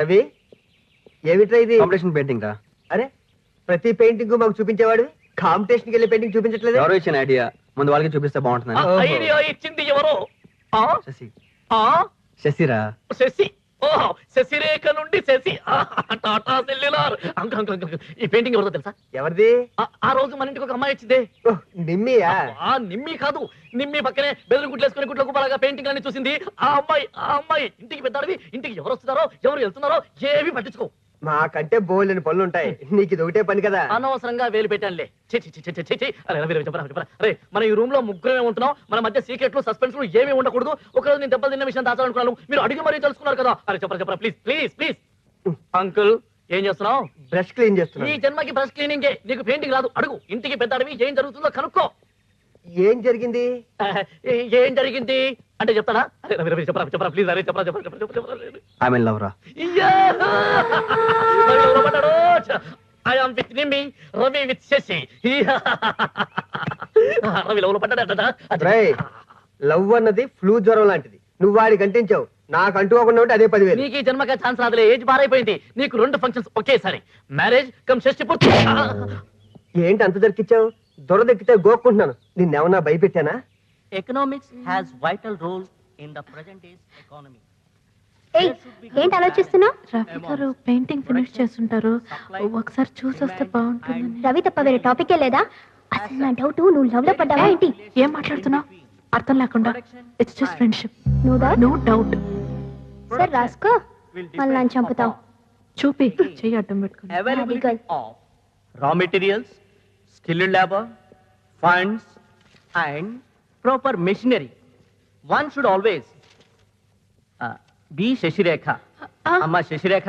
రవి, ఏమిట్రా ఇది? Competition painting రా. అరే, ప్రతి పెయింటింగ్ మాకు చూపించేవాడు, కాంపిటీషన్కి వెళ్ళి పెయింటింగ్ చూపించట్లేదు. ఎవరో ఇచ్చిన ఐడియా, ముందు వాళ్ళకి చూపిస్తే బాగుంటుందని. ఐడియా ఇచ్చింది ఎవరో? శశి. ఆ శశిరా. శశి. ఓహో, శశిరేఖ నుండి శశి. టాటా సెల్యులార్. ఈ పెయింటింగ్ ఎవరిదో తెలుసా? ఎవరిది? ఆ రోజు మన ఇంటికి ఒక అమ్మాయి వచ్చిందే. నిమ్మియా? నిమ్మి కాదు, నిమ్మి పక్కనే బెదిరి గుడ్లేసుకుని గుడ్లకు బాగా పెయింటింగ్ అని చూసింది ఆ అమ్మాయి. ఇంటికి పెద్దాడివి, ఇంటికి ఎవరు వస్తున్నారో ఎవరు వెళ్తున్నారో ఏవి పట్టించుకో. మాకంటే బోల్డెని పనులు ఉంటాయి, నీకు ఇది ఒకటే పని కదా. అనవసరంగా వేలు పెట్టానులే. అరే, మన ఈ రూమ్ లో ముగ్గురమే ఉంటున్నాం, మన మధ్య సీక్రెట్లు సస్పెన్స్లు ఏమీ ఉండకూడదు. ఒకరోజు నేను దెబ్బలు తిన్న విషయం దాచాలనుకున్నాను, మీరు అడిగి మరీ తెలుసుకున్నారు కదా. అరే చెప్పరా ప్లీజ్ ప్లీజ్ ప్లీజ్. అంకుల్, ఏం చేస్తున్నావు? బ్రష్ క్లీన్ చేస్తున్నా. ఈ జన్మకి బ్రష్ క్లీనింగే, నీకు పెయింటింగ్ రాదు. అడుగు, ఇంటికి పెద్ద అడవి, ఏం జరుగుతుందో కనుక్కో. ఏం జరిగింది? ఏం జరిగింది అంటే చెప్తాడా? చెప్పరా ప్లీజ్. అరే చెప్పరా. ఐ మీన్ లవ్ రా. I am with Nimi, Ravi with Shashi. Ravi love లో పడ్డాడట. లవ్ అన్నది ఫ్లూ జ్వరం లాంటిది, నువ్వు వాడికి అంటించావు, నాకు అంటుకోకుండా ఉంటే అదే 10,000. నీకు ఈ జన్మగా ఛాన్స్ రాదులే, ఏజ్ బారైపోయింది. నీకు 2 ఫంక్షన్స్ ఒకేసారి, మ్యారేజ్ కమ్ షష్టి పూర్తి. ఏంటి అంత దొరికిచ్చావు? దొరదెక్కితే గోక్కుంటున్నాను, నిన్నేమన్నా భయపెట్టానా? Economics has vital role in the present days economy. ఏంటి ఆలోచిస్తున్నావు? రవి గారు పెయింటింగ్ ఫినిష్ చేస్తుంటారు, ఒకసారి చూసి వస్తే బాగుంటుంది. రవి తప్ప వేరే టాపికే లేదా? అసలు నా డౌట్, నువ్వు లవ్ లో పడ్డావా ఏంటి? ఏం మాట్లాడుతున్నావు అర్థం లేకుండా? It's just friendship, no doubt. Sir రాసుకో, మళ్ళీ నన్ను చంపుతావు. చూపి చెయ్యి అడ్డం పెట్టుకుని. Availability of raw materials, skilled labor, funds and proper machinery. One should always be Sasirekha. అమ్మా శశిరేఖ,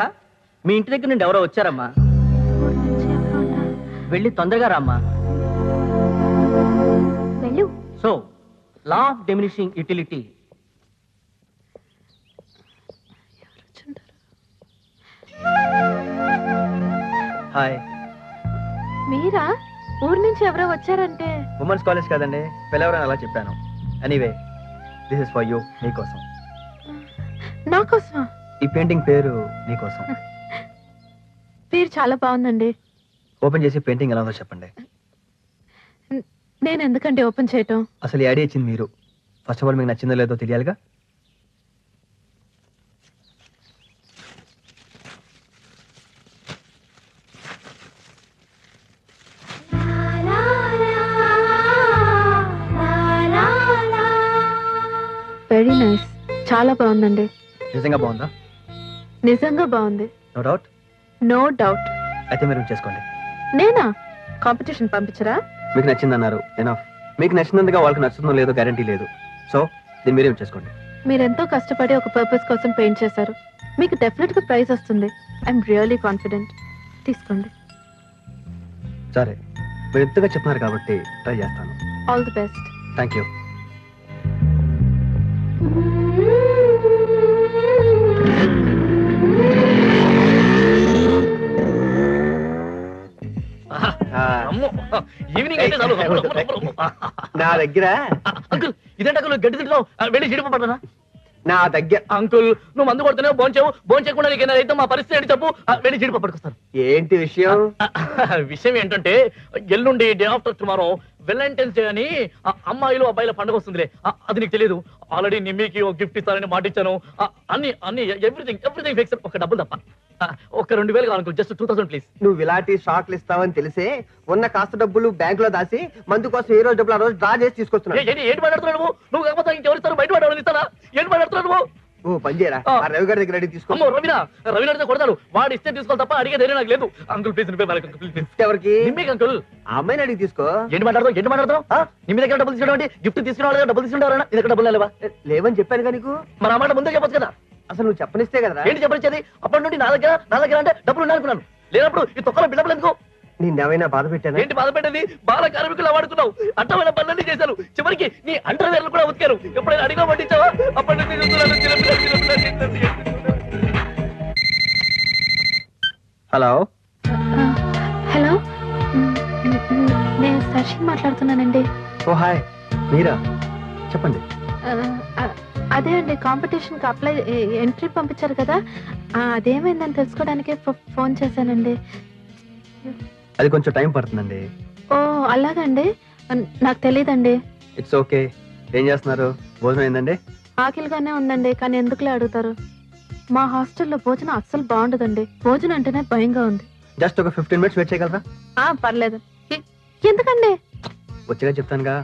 మీ ఇంటి దగ్గర నుండి ఎవరో వచ్చారమ్మా, వెళ్ళి తొందరగా రామ్మా. వెళ్ళు. So law of diminishing utility. Hi. మీరా? ఊరు నుంచి ఎవరో వచ్చారంటే? ఉమెన్స్ కాలేజ్ కదండి, పిలవరని అలా చెప్పాను. Anyway, this is for you, నీకోసం. నాకోసమా? ఈ పెయింటింగ్ పేరు నీకోసం. పేరు చాలా బాగుందండి. ఓపెన్ చేసి పెయింటింగ్ ఎలా ఉందో చెప్పండి. నేను ఎందుకంటే ఓపెన్ చేయటం? అసలు ఈ ఐడియా ఇచ్చింది మీరు. ఫస్ట్ ఆఫ్ ఆల్ మీకు నచ్చిందో లేదో తెలియాలిగా. వెరీ నైస్, చాలా బాగుందండి. నిజంగా బాగుందా? నిజంగా బాగుంది. No doubt. No doubt. అయితే మీరు చేసుకోండి. నేనా? కాంపిటీషన్ పంపించరా? మీకు నచ్చిందన్నారు, ఎనఫ్. మీకు నచ్చినందుగా వాళ్ళకి నచ్చుతుందో లేదో గ్యారంటీ లేదు. సో దీన్ని మీరేం చేసుకోండి. మీరెంతో కష్టపడి ఒక పర్పస్ కోసం పెయింట్ చేశారు, మీకు డెఫినెట్ గా ప్రైజ్ వస్తుంది. I'm really confident. తీసుకోండి. సరే, మీరు ఎంతగా చెప్తున్నారు కాబట్టి ట్రై చేస్తాను. All the best. Thank you. Evening అయితే చాలు. నా దగ్గర అంకుల్, ఇదేంటి అంకుల్ గడ్డి తింటున్నావు? వెళ్ళి జీడిపడ్డా. నా దగ్గర అంకుల్, నువ్వు మందు కొడుతున్నావు, భోంచేయకుండా నీకు అయితే మా పరిస్థితి ఏంటి చెప్పు. వెళ్ళి జీడిపప్పు పట్టుకొస్తాను. ఏంటి విషయం? విషయం ఏంటంటే, ఎల్లుండి day after tomorrow Valentine's day అని అమ్మాయిలు అబ్బాయిల పండుగ వస్తుందిలే. అది నీకు తెలియదు. ఆల్రెడీ నిమ్మికి ఒక గిఫ్ట్ ఇస్తారని మాట ఇచ్చాను. అన్ని ఎవ్రీథింగ్ ఫిక్స్. ఒక డబ్బులు తప్ప ఒక 2,000 కావాలి, జస్ట్ 2,000 ప్లీజ్. నువ్వు ఇలాంటి షాక్లు ఇస్తావని తెలిసే ఉన్న కాస్త డబ్బులు బ్యాంక్ లో దాసి మందు కోసం ఏ రోజు డబ్బులు ఆ రోజు డ్రా చేసి తీసుకొస్తున్నావు. ఏంటి మాట్లాడుతున్నావు నువ్వు? కాకపోతే ఇంకెవరిస్తారు? బయట వాడు ఇస్తారా? ఏంటి మాట్లాడుతున్నావు నువ్వు? ఓ పని చేయరా, ఆ రవి గారి దగ్గర అడిగి తీసుకో. రవి అడిగితే కొడతాడు. వాడు ఇస్తే తీసుకోవాలి తప్ప అడిగే ధైర్యం నాకు లేదు. Uncle please. ఎవరికి? నిమ్మికి అంకుల్. ఆ అమ్మాయిని అడిగి తీసుకో. ఏంటి మాట్లాడతావు? నిమ్మి దగ్గర డబ్బులు తీసుకోవడం, గిఫ్ట్ తీసుకురావాలి, డబ్బులు తీసుకుంటారా? నీ దగ్గర డబ్బులు లేవా? లేవని చెప్పాను కదా నీకు. మరి ఆ మాట ముందే చెప్పొచ్చు కదా. అసలు నువ్వు చెప్పనిస్తే కదా. ఏంటి చెప్పనిచ్చేది? అప్పటి నుండి నా దగ్గర అంటే డబ్బులు ఉన్నానుకున్నాను. లేనప్పుడు ఈ తొక్కలో బిడ్డలు ఎందుకు? నిన్నేమైనా బాధ పెట్టాను? ఏంటి బాధ పెట్టేది? బాల కార్మికులు వాడుకున్నావు, అట్టమైన పనులన్నీ చేశారు, చివరికి నీ అండర్వేర్లు కూడా ఉతికారు. ఎప్పుడైనా అడిగా పట్టించావా? అప్పటి నుంచి హలో. హలో, నేను శశి మాట్లాడుతున్నానండి. ఓ హాయ్, మీరా? చెప్పండి. అదే అండి కాంపిటీషన్కి అప్లై ఎంట్రీ పంపించారు కదా అదేమైందని తెలుసుకోవడానికే ఫోన్ చేశానండి. అది కొంచెం టైం పడుతుందండి. ఓ అలాగండి, నాకు తెలియదండి. It's okay. ఏం చేస్తున్నారు? భోజనం ఏందండి? ఆకలిగానే ఉందండి, కానీ ఎందుకులే అడుగుతారు? మా హాస్టల్లో భోజనం అస్సలు బాగుండదండి. భోజనం అంటేనే భయంగా ఉంది. జస్ట్ ఒక 15 minutes వెయిట్ చేయగలరా? పర్లేదు. ఎందుకండి? వచ్చేగా చెప్తానుగా.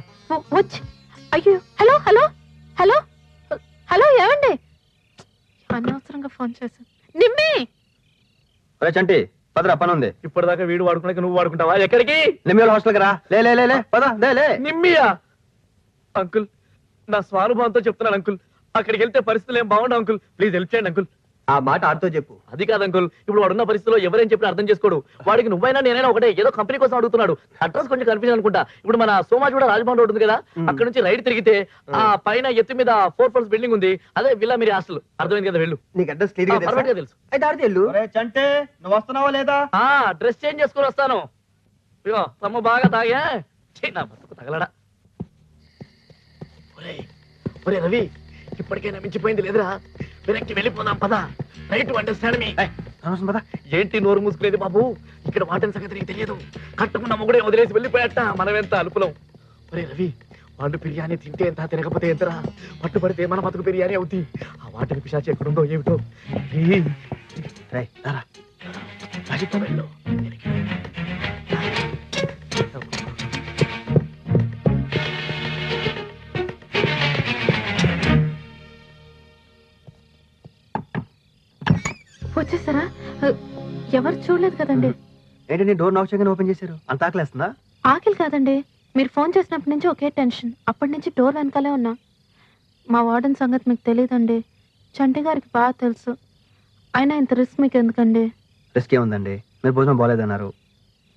వచ్చి అయ్యో హలో హలో హలో హలో ఏమండి? అనవసరంగా ఫోన్ చేశాను. నిమ్మి ఒరే చంటి పదరా, పని ఉంది. ఇప్పటిదాకా వీడు వాడుకున్నాక నువ్వు వాడుకుంటావా? ఎక్కడికి? నిమ్మి హాస్టల్కి రా. లే లే లే లే పద లే. నిమ్మియా? అంకుల్, నా స్వానుభవంతో చెప్తున్నాను అంకుల్, అక్కడికి వెళ్తే పరిస్థితులు ఏం బాగుండవు అంకుల్. ప్లీజ్ హెల్ప్ చేయండి అంకుల్. ఆ మాట ఆడుతో చెప్పు. అది కాదు అంకుల్, ఇప్పుడు వాడున్న పరిస్థితిలో ఎవరేం చెప్పినా అర్థం చేసుకోడు. వాడికి నువ్వైనా నేనైనా ఒకటే, ఏదో కంపెనీ కోసం అడుగుతున్నాడు. అడ్రస్ కొంచెం కన్ఫ్యూజన్ అనుకుంటా. ఇప్పుడు మన సోమాజ్ కూడా రాజభవన్ రోడ్ ఉంది కదా, అక్కడ నుంచి రైట్ తిరిగితే ఆ పైన ఎత్తు మీద 4 floors బిల్డింగ్ ఉంది, అదే విల్లా మీరు హాస్టల్. అర్థమైంది కదా? వెళ్ళు. నీకు అడ్రస్ క్లియర్ గా పర్ఫెక్ట్ గా తెలుసు. అయితే ఆడితే వెళ్ళు. చంటే నువ్వు వస్తున్నావా లేదా? డ్రెస్ చేంజ్ చేసుకుని వస్తాను. ఇగో తమ్మ బాగా తాగా నా బతుకు తగలడా. ఒరే రవి, ఇప్పటికైనా మించిపోయింది లేదురా, వెనక్కి వెళ్ళిపోదాం పద. రైట్ టు అండర్స్టాండ్ మీ. ఏంటి నోరు మూసుకునేది బాబు? ఇక్కడ వాటిని సంగతి నీకు తెలియదు. కట్టుకున్న మొగుడే వదిలేసి వెళ్ళిపోయాట, మనమెంత అలుపులం. ఒరే రవి, వాళ్ళు బిర్యానీ తింటే ఎంత, తినకపోతే ఎంతరా? పట్టుబడితే మన బతుకు బిర్యానీ అవుతుంది. ఆ వాటిని పిశాచి ఎక్కడుందో ఏమిటో. వెళ్ళు. వచ్చేసారా? ఎవరు చూడలేదు కదండి. ఏంటండి డోర్ నాక్ చేయగానే ఓపెన్ చేశారు? అంత ఆకలేస్తుందా? ఆకలి కాదండి, మీరు ఫోన్ చేసినప్పటి నుంచి ఒకే టెన్షన్. అప్పటి నుంచి డోర్ వెనకాలే ఉన్నా. మా వార్డెన్ సంగతి మీకు తెలియదండి, చంటి గారికి బాగా తెలుసు. అయినా ఇంత రిస్క్ మీకు ఎందుకండి? రిస్క్ ఏముందండి, మీరు భోజనం బాగాలేదన్నారు,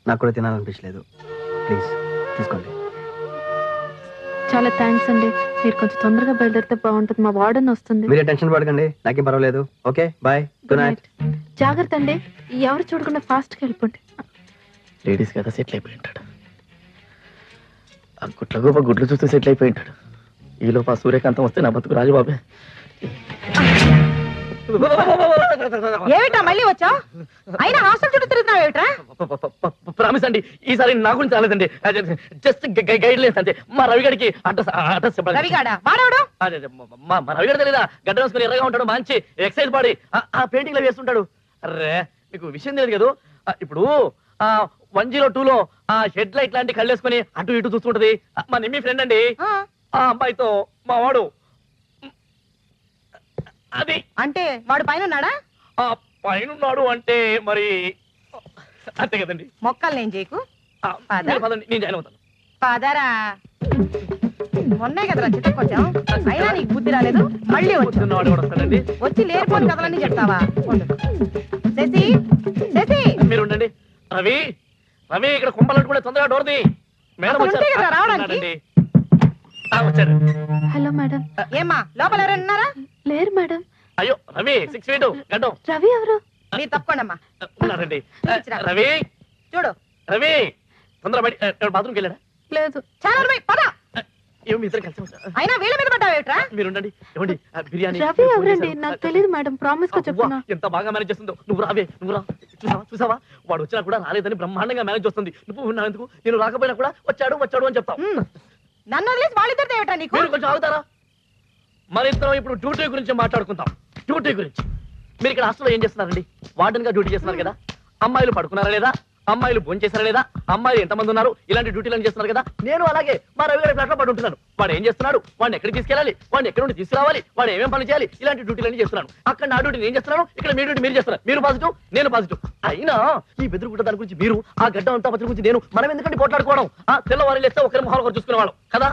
నాకు కూడా తినాలనిపించలేదు. ప్లీజ్ తీసుకోండి. చాలా థ్యాంక్స్ అండి. మీరు కొంచెం తొందరగా బయలుదేరితే బాగుంటుంది, మా వార్డెన్ వస్తుంది. మీరే టెన్షన్ పడకండి, నాకేం పర్వాలేదు. Okay bye, good night. జాగ్రత్త అండి, ఎవరు చూడకుండా ఫాస్ట్గా వెళ్ళిపోండి. లేడీస్ కదా సెటిల్ అయిపోయి ఉంటాడు. ఆ గుట్ల గోప గుడ్లు చూస్తే సెటిల్ అయిపోయి ఉంటాడు. ఈలోపు ఆ సూర్యకాంతం వస్తే నా బతుకు రాజుబాబే. ఏమిటా మళ్ళీ వచ్చా? అయినా హాస్టల్ చుట్టూ తిరుగుతున్నావు ఏమిట్రా? ప్రామిస్ అండి, ఈసారి నా గురించి రాలేదండి, జస్ట్ గైడ్ లైన్స్ అంతే. మా రవిగడికి అడ్రస్ చెప్పండి. రవిగాడా? వాడవడు? మా రవిగడ తెలీదా? గడ్డ వేసుకుని ఎర్రగా ఉంటాడు, మంచి ఎక్సైజ్ బాడీ, ఆ పెయింటింగ్ లో వేస్తుంటాడు. అరే మీకు విషయం తెలియదు కదా, ఇప్పుడు 102లో ఆ హెడ్ లైట్ లాంటి కళ్ళేసుకుని అటు ఇటు చూస్తుంటది మా నిమ్మి ఫ్రెండ్ అండి. ఆ అమ్మాయితో మా వాడు అది. అంటే వాడు పైన ఉన్నాడా? ఆ పైనున్నాడు అంటే మరి అంతే కదండి. మొక్కలు నేను చేయకు, పదండి, నేను జాయిన్ అవుతాను. పదరా. మొన్నే కదరా చిత్తకొచ్చాం, అయినా నీకు బుద్ధి రాలేదు. మళ్ళీ వాడు కూడా వస్తాడండి. వచ్చి లేరిపోని కథలన్నీ చెప్తావా? శశి, శశి మీరు ఉండండి. రవి, రవి ఇక్కడ కుంపలంటూ కూడా తొందరగా డోర్ది. మేడం రావడానికి. వచ్చారు. Hello madam. ఏమ్మా లోపల ఎవరైనా ఉన్నారా? లేరు మేడం. అయ్యో రవి 6 feet గడ్డం. రవి ఎవరు? మీరు తప్పకుండా అమ్మా. ఉన్నారండి. రవి చూడు, రవి తొందర బయట బాత్రూమ్కి వెళ్ళాడా? లేదు. చాలా పద. ఏమో మీ ఇద్దరు కలిసి వస్తారు. అయినా వీళ్ళ మీద పడ్డావేట్రా? మీరు ఉండండి. ఏమండి బిర్యానీ రవి ఎవరండి? నాకు తెలియదు మేడం, ప్రామిస్ గా చెప్తున్నా. ఎంత బాగా మేనేజ్ చేస్తుందో. నువ్వు రావే, నువ్వు రా. చూసావా వాడు వచ్చినా కూడా రాలేదని బ్రహ్మాండంగా మేనేజ్ చేస్తుంది. నువ్వు ఉన్నావెందుకు? నేను రాకపోయినా కూడా వచ్చాడు వచ్చాడు అని చెప్తావు. నన్ను వదిలేసి వాళ్ళిద్దరితో ఏమిట్రా నీకు? మీరు కొంచెం ఆగుతారా? మరి ఇద్దరం ఇప్పుడు డ్యూటీ గురించి మాట్లాడుకుందాం. డ్యూటీ గురించి. మీరు ఇక్కడ హాస్టల్లో ఏం చేస్తున్నారండి? వార్డెన్ గా డ్యూటీ చేస్తున్నారు కదా. అమ్మాయిలు పడుకున్నారా లేదా? అమ్మాయిలు భోజనం చేస్తారా లేదా? అమ్మాయిలు ఎంతమంది ఉన్నారు? ఇలాంటి డ్యూటీలను చేస్తున్నారు కదా. నేను అలాగే మా రవి గారి ఫ్లాట్ లో పడి ఉంటున్నాను. వాడు ఏం చేస్తున్నాడు? వాడిని ఎక్కడికి తీసుకెళ్ళాలి? వాడిని ఎక్కడి నుండి తీసుకురావాలి? వాడు ఏమేం పని చేయాలి? ఇలాంటి డ్యూటీలన్నీ చేస్తున్నాను. అక్కడ నా డ్యూటీ నేను చేస్తున్నాను, ఇక్కడ మీ డ్యూటీ మీరు చేస్తున్నారు. మీరు పాజిటివ్, నేను పాజిటివ్. అయినా ఈ బెదురుగుడ్డ దాని గురించి మీరు, ఆ గడ్డ అంతా పత్రి గురించి నేను, మనం ఎందుకంటే పోట్లాడుకోవడం? తెల్లవారు లేస్తే ఒకరి మొహాలు ఒకరు చూసుకునేవాళ్ళం కదా.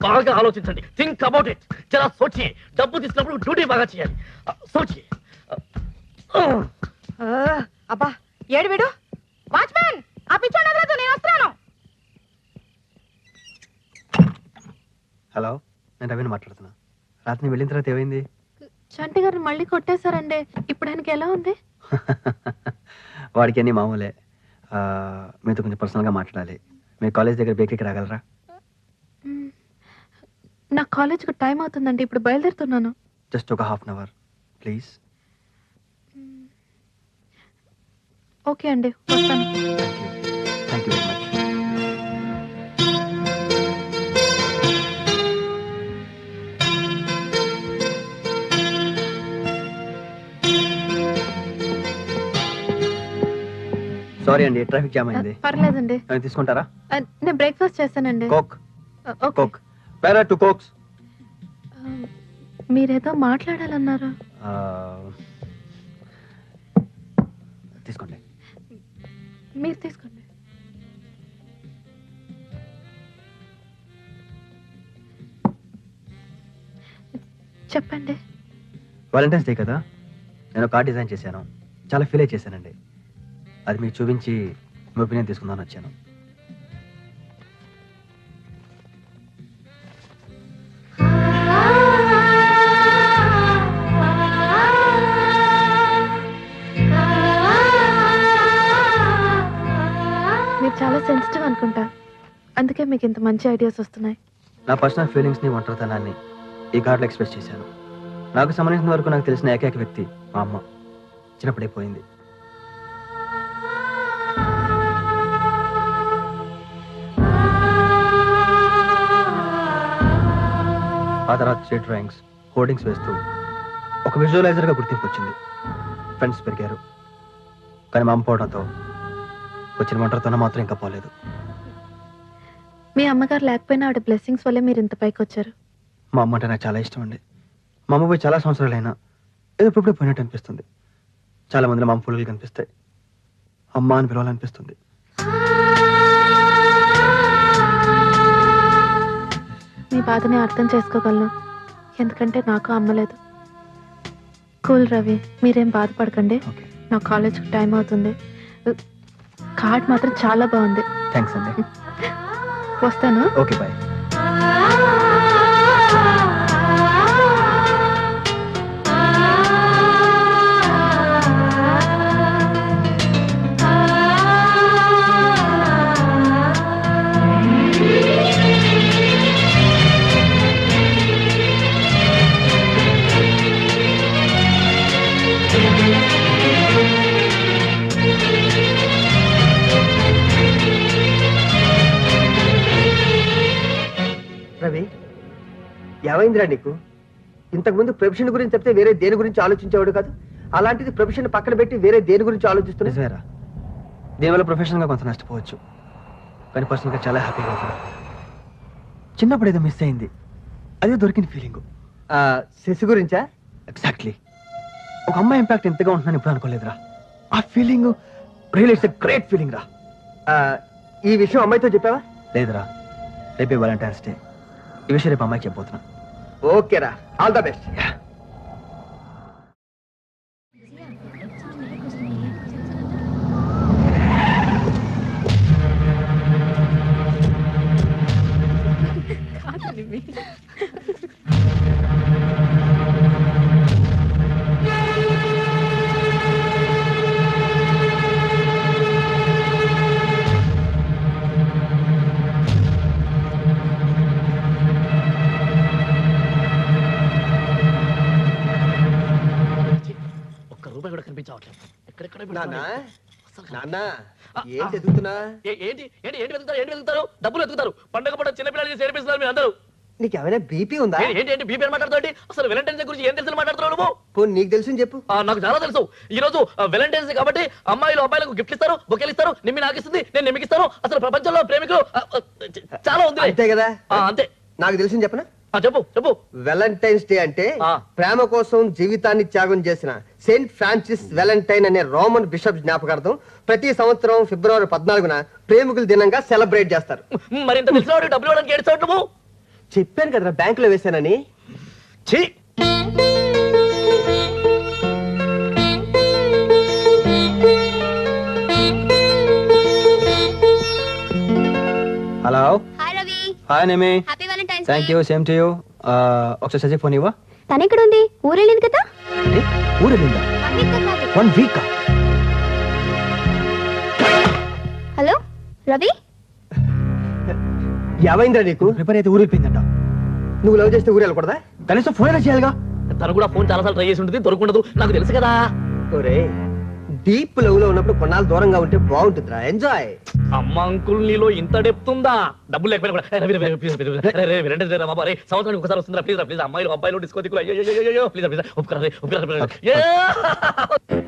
బాగా ఆలోచించండి. Think about it. చాలా సోచి. డబ్బు తీసుకున్నప్పుడు డ్యూటీ బాగా చేయాలి. సోచి. అబ్బా ఏడు వీడు. వాచ్మ్యాన్, ఆ పిచ్చోడు వదలొద్దు, నేను వస్తున్నాను. హలో, నేను రవిని మాట్లాడుతున్నా. రాత్రి వెళ్ళిన తర్వాత ఏమైంది? చంటి గారిని మళ్ళీ కొట్టేశారండి. ఇప్పుడు ఆయనకి ఎలా ఉంది? వాడికి అన్ని మామూలే. మీతో కొంచెం పర్సనల్గా మాట్లాడాలి. మీ కాలేజ్ దగ్గర బేకరీకి రాగలరా? నా కాలేజ్కి టైం అవుతుందండి, ఇప్పుడు బయలుదేరుతున్నాను. జస్ట్ ఒక half an hour please. Okay అండి, వస్తాను. Thank you very much. Sorry అండి, ట్రాఫిక్ జామ్ అయింది. పర్లేదండి, తీసుకుంటారా? నేను బ్రేక్ఫాస్ట్ చేస్తానండి. కోక్. ఓకే. కోక్. పేరా 2 కోక్స్. మీరేదో మాట్లాడాలన్నారు. తీసుకోండి. మీరు తీసుకోండి. చెప్పండి. వాలంటైన్స్ డే కదా, నేను కార్డ్ డిజైన్ చేశాను. చాలా ఫీల్ అయి చేశానండి. అది మీకు చూపించి మీ ఒపీనియన్ తీసుకుందామని వచ్చాను. మీరు చాలా సెన్సిటివ్ అనుకుంటా, అందుకే మీకు ఇంత మంచి ఐడియాస్ వస్తున్నాయి. నా పర్సనల్ ఫీలింగ్స్ని, ఒంటరితనాన్ని ఈ కార్డులో ఎక్స్ప్రెస్ చేశాను. నాకు సంబంధించిన వరకు నాకు తెలిసిన ఏకైక వ్యక్తి మా అమ్మ. చిన్నప్పుడే పోయింది. ఆ తర్వాత స్ట్రీట్ డ్రాయింగ్స్, హోర్డింగ్స్ వేస్తూ ఒక విజువలైజర్గా గుర్తింపు వచ్చింది. ఫ్రెండ్స్ పెరిగారు. కానీ మా అమ్మ పోవడంతో వచ్చిన ఒంటరితనం మాత్రం ఇంకా పోలేదు. మీ అమ్మగారు లేకపోయినా ఆవిడ బ్లెస్సింగ్స్ వల్లే మీరు ఇంత పైకి వచ్చారు. మా అమ్మ అంటే నాకు చాలా ఇష్టం అండి. మా అమ్మ పోయి చాలా సంవత్సరాలైనా ఏదో ఇప్పుడే పోయినట్టు అనిపిస్తుంది. చాలా మందిలో మా అమ్మ పుల్లలు కనిపిస్తాయి. అమ్మ అని పిలవాలనిపిస్తుంది. మీ బాధని అర్థం చేసుకోగలను, ఎందుకంటే నాకు అమ్మలేదు. కూల్ రవి, మీరేం బాధపడకండి. ఓకే, నా కాలేజ్కి టైం అవుతుంది. కార్డ్ మాత్రం చాలా బాగుంది. థ్యాంక్స్ అండి. వస్తాను. Okay, bye. రవి, ఏమైందిరా నీకు? ఇంతకుముందు ప్రొఫెషన్ గురించి చెప్తే వేరే దేని గురించి ఆలోచించేవాడు కాదు. అలాంటిది ప్రొఫెషన్ పక్కన పెట్టి వేరే దేని గురించి ఆలోచిస్తున్నా? నిజమేరా, దీనివల్ల ప్రొఫెషనల్గా కొంత నష్టపోవచ్చు, కానీ పర్సనల్గా చాలా హ్యాపీగా ఉంది. చిన్నప్పుడు ఏదో మిస్ అయింది, అదే దొరికిన ఫీలింగ్. శశి గురించా? ఎగ్జాక్ట్లీ. ఒక అమ్మాయి ఇంపాక్ట్ ఎంతగా ఉంటుందని ఇప్పుడు అనుకోలేదురా. ఆ feeling real, it's a great feeling రా. ఈ విషయం అమ్మాయితో చెప్పావా? లేదురా, రేపే వాలంటైన్స్ డే. ఈ విషయం రేపు అమ్మాయికి చెప్పబోతున్నా. ఓకేరా, ఆల్ ద బెస్ట్. రూపాయి కూడా కనిపించవట్లేదు. ఎక్కడెక్కడ నాన్న, నాన్న, ఏంటి ఎదుగుతున్నా? ఏంటి ఏంటి ఏంటి వెతుకుతారు? ఏంటి వెతుకుతారు? డబ్బులు వెతుకుతారు. పండుగ పూట చిన్నపిల్లలు చేసి ఏడిపిస్తున్నారు మీరు అందరూ. నీకు ఏమైనా బీపీ ఉందా? ఏంటి ఏంటి బీపీ మాట్లాడుతావు? అసలు వాలంటైన్స్ డే గురించి ఏం తెలుసు మాట్లాడుతున్నావు నువ్వు? పోనీ నీకు తెలుసు చెప్పు. నాకు చాలా తెలుసు. ఈ రోజు వాలంటైన్స్ డే కాబట్టి అమ్మాయిలు అబ్బాయిలకు గిఫ్ట్ ఇస్తారు, బొకేలు ఇస్తారు. నిమ్మి నాకు ఇస్తుంది, నేను నిమ్మికి ఇస్తాను. అసలు ప్రపంచంలో ప్రేమికులు చాలా ఉంది. అంతే కదా? అంతే. నాకు తెలిసింది చెప్పనా? చెప్పు చెప్పు. వాలంటైన్స్ డే అంటే ఆ. ప్రేమ కోసం జీవితాన్ని త్యాగం చేసిన సెయింట్ ఫ్రాన్సిస్ వాలంటైన్ అనే రోమన్ బిషప్ జ్ఞాపకార్థం ప్రతి సంవత్సరం ఫిబ్రవరి 14న ప్రేమికుల దినంగా సెలబ్రేట్ చేస్తారు. మరి ఇంత తెలిసిన డబ్బులు ఇవ్వడానికి ఏడుస్తావు నువ్వు? చెప్పాను కదరా, బ్యాంకులో వేశానని. ఛీ! హలో. హాయ్ రవి, హాయ్ నేమి. Happy Valentine's thank you, same to you. ఒకసారి సజెక్ట్ ఫోన్ ఇవ్వా. తను ఎక్కడుంది? ఊరెళ్ళింది కదా? ఊరు వెళ్ళిందా? 1 week కాదు. 1 week? హలో రవి, ఏమైందిరా నీకు? ప్రిపేర్ అయితే ఊరు వెళ్ళిపోయిందంట. నువ్వు లవ్ చేస్తే ఊరు వెళ్ళకూడదా? కనీసం ఫోన్ అయినా చేయాలిగా. తను కూడా ఫోన్ చాలాసార్లు ట్రై చేసి ఉంటుంది, దొరకుండదు, నాకు తెలుసు కదా. ఒరే డీప్ లవ్ లో ఉన్నప్పుడు కొన్నాళ్ళు దూరంగా ఉంటే బాగుంటుందిరా. ఎంజాయ్. అమ్మ అంకుల్ నీలో ఇంత డెప్త్ ఉందా? డబ్బులు లేకపోయినా కూడా సంవత్సరానికి ఒకసారి వస్తుందా? ప్లీజ్ ప్లీజ్, అమ్మాయిలు అబ్బాయిలు డిస్కో దిక్కులు, అయ్యో ప్లీజ్ ప్లీజ్, ఒప్పుకోరా.